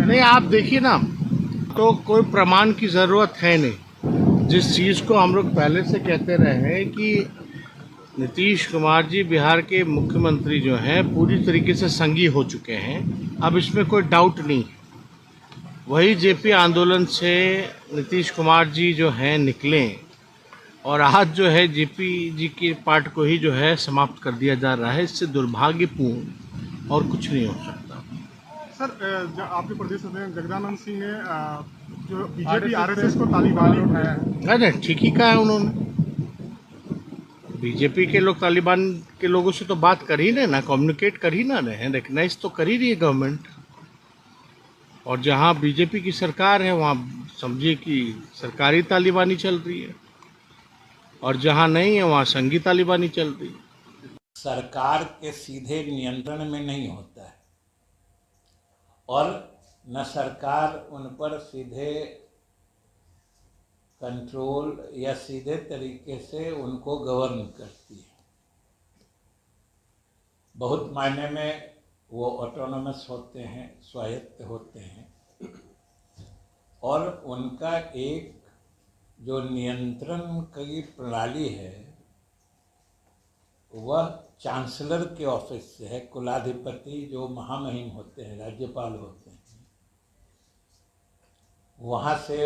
नहीं, आप देखिए ना, तो कोई प्रमाण की ज़रूरत है नहीं। जिस चीज़ को हम लोग पहले से कहते रहे हैं कि नीतीश कुमार जी बिहार के मुख्यमंत्री जो हैं पूरी तरीके से संघी हो चुके हैं, अब इसमें कोई डाउट नहीं है। वही जेपी आंदोलन से नीतीश कुमार जी जो हैं निकले, और आज जो है जेपी जी के पार्ट को ही जो है समाप्त कर दिया जा रहा है। इससे दुर्भाग्यपूर्ण और कुछ नहीं हो सकता। सर, आपके प्रदेश अध्यक्ष जगदानंद सिंह ने जो बीजेपी आरएसएस को तालिबानी उठाया है। नहीं, ठीक ही कहा है उन्होंने। बीजेपी के लोग तालिबान के लोगों से तो बात कर ही रहे ना, कम्युनिकेट कर ही ना रहे हैं, रिकग्नाइज तो कर ही रही है गवर्नमेंट। और जहां बीजेपी की सरकार है वहां समझिए कि सरकारी तालिबानी चल रही है, और जहां नहीं है वहां संघी तालिबानी चल रही है। सरकार के सीधे नियंत्रण में नहीं होता है, और न सरकार उन पर सीधे कंट्रोल या सीधे तरीके से उनको गवर्न करती है। बहुत मायने में वो ऑटोनोमस होते हैं, स्वायत्त होते हैं, और उनका एक जो नियंत्रण की प्रणाली है वह चांसलर के ऑफिस से है। कुलाधिपति जो महामहिम होते हैं, राज्यपाल होते हैं, वहाँ से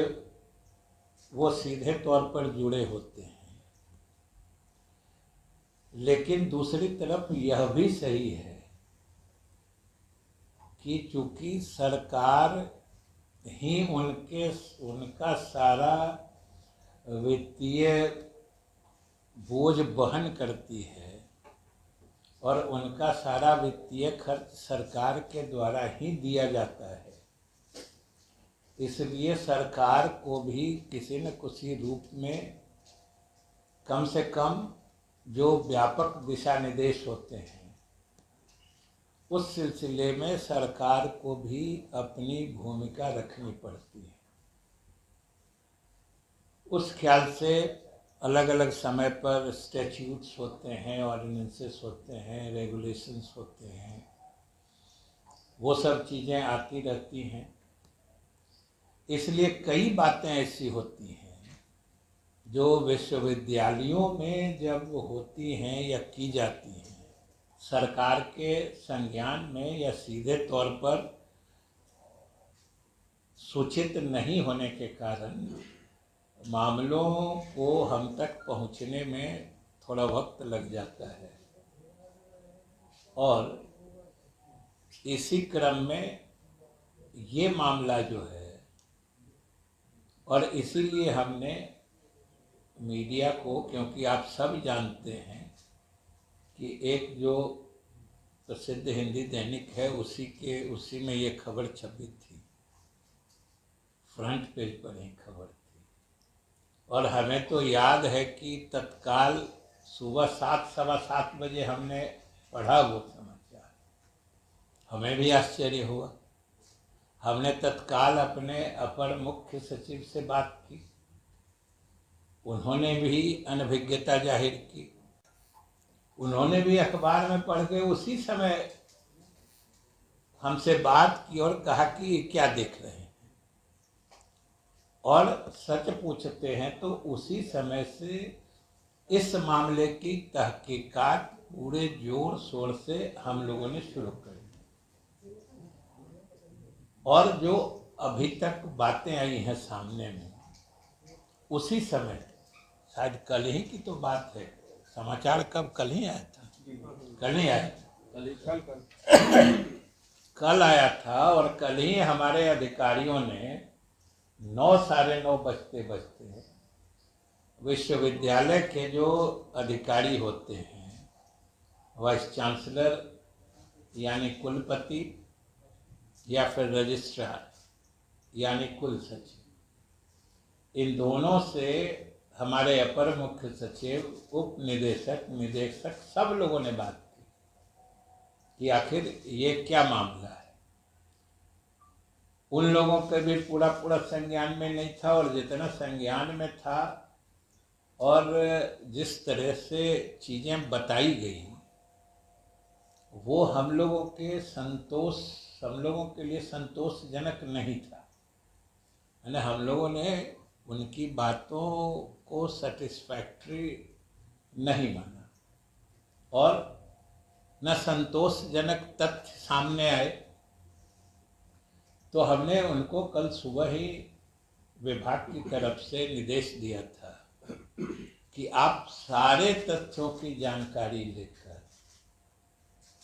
वो सीधे तौर पर जुड़े होते हैं। लेकिन दूसरी तरफ यह भी सही है कि चूंकि सरकार ही उनका सारा वित्तीय बोझ वहन करती है और उनका सारा वित्तीय खर्च सरकार के द्वारा ही दिया जाता है, इसलिए सरकार को भी किसी न किसी रूप में कम से कम जो व्यापक दिशा निर्देश होते हैं उस सिलसिले में सरकार को भी अपनी भूमिका रखनी पड़ती है। उस ख्याल से अलग अलग समय पर स्टैट्यूट्स होते हैं, ऑर्डिनेंसेस होते हैं, रेगुलेशंस होते हैं, वो सब चीज़ें आती रहती हैं। इसलिए कई बातें ऐसी होती हैं जो विश्वविद्यालयों में जब होती हैं या की जाती हैं, सरकार के संज्ञान में या सीधे तौर पर सूचित नहीं होने के कारण मामलों को हम तक पहुंचने में थोड़ा वक्त लग जाता है। और इसी क्रम में ये मामला जो है, और इसीलिए हमने मीडिया को, क्योंकि आप सब जानते हैं कि एक जो प्रसिद्ध हिंदी दैनिक है उसी में ये खबर छपी थी, फ्रंट पेज पर ही खबर थी। और हमें तो याद है कि तत्काल सुबह 7, सवा 7 बजे हमने पढ़ा वो समाचार, हमें भी आश्चर्य हुआ। हमने तत्काल अपने अपर मुख्य सचिव से बात की, उन्होंने भी अनभिज्ञता जाहिर की। उन्होंने भी अखबार में पढ़ के उसी समय हमसे बात की और कहा कि ये क्या देख रहे हैं, और सच पूछते हैं तो उसी समय से इस मामले की तहकीकात पूरे जोर शोर से हम लोगों ने शुरू कर दी। और जो अभी तक बातें आई हैं सामने में, उसी समय शायद कल ही की तो बात है, समाचार कब, कल ही आया था, कल ही आया था, कल आया था। और कल ही हमारे अधिकारियों ने 9, साढ़े 9 बजते बजते विश्वविद्यालय के जो अधिकारी होते हैं, वाइस चांसलर यानी कुलपति या फिर रजिस्ट्रार यानी कुल सचिव, इन दोनों से हमारे अपर मुख्य सचिव, उप निदेशक, निदेशक सब लोगों ने बात की कि आखिर ये क्या मामला है। उन लोगों के भी पूरा संज्ञान में नहीं था, और जितना संज्ञान में था और जिस तरह से चीज़ें बताई गई वो हम लोगों के संतोष सब लोगों के लिए संतोषजनक नहीं था। यानी हम लोगों ने उनकी बातों को सेटिस्फैक्ट्री नहीं माना और न संतोषजनक तथ्य सामने आए, तो हमने उनको कल सुबह ही विभाग की तरफ से निर्देश दिया था कि आप सारे तथ्यों की जानकारी लेकर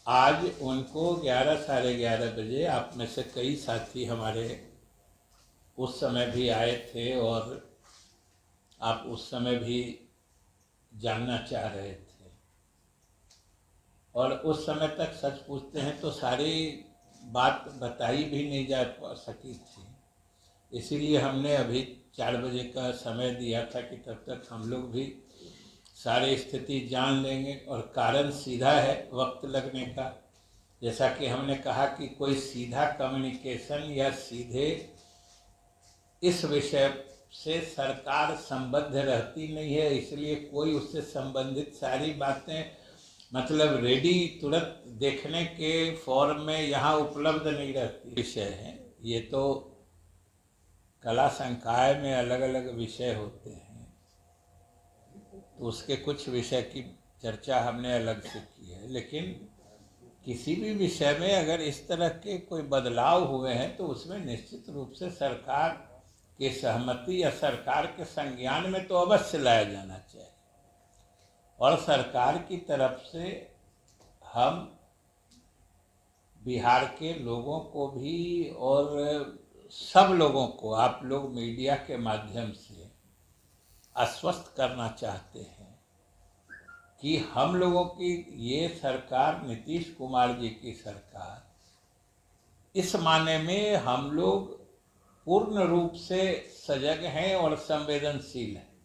आज उनको 11 साढ़े 11 बजे, आप में से कई साथी हमारे उस समय भी आए थे और आप उस समय भी जानना चाह रहे थे और उस समय तक सच पूछते हैं तो सारी बात बताई भी नहीं जा सकी थी। इसीलिए हमने अभी 4 बजे का समय दिया था कि तब तक हम लोग भी सारी स्थिति जान लेंगे। और कारण सीधा है वक्त लगने का, जैसा कि हमने कहा कि कोई सीधा कम्युनिकेशन या सीधे इस विषय से सरकार संबद्ध रहती नहीं है, इसलिए कोई उससे संबंधित सारी बातें मतलब रेडी तुरंत देखने के फॉर्म में यहाँ उपलब्ध नहीं रहती विषय हैं। ये तो कला संकाय में अलग अलग विषय होते हैं, तो उसके कुछ विषय की चर्चा हमने अलग से की है। लेकिन किसी भी विषय में अगर इस तरह के कोई बदलाव हुए हैं तो उसमें निश्चित रूप से सरकार की सहमति या सरकार के संज्ञान में तो अवश्य लाया जाना चाहिए। और सरकार की तरफ से हम बिहार के लोगों को भी और सब लोगों को आप लोग मीडिया के माध्यम से आश्वस्त करना चाहते हैं कि हम लोगों की ये सरकार, नीतीश कुमार जी की सरकार, इस माने में हम लोग पूर्ण रूप से सजग हैं और संवेदनशील हैं।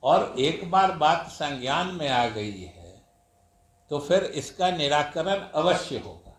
और एक बार बात संज्ञान में आ गई है तो फिर इसका निराकरण अवश्य होगा।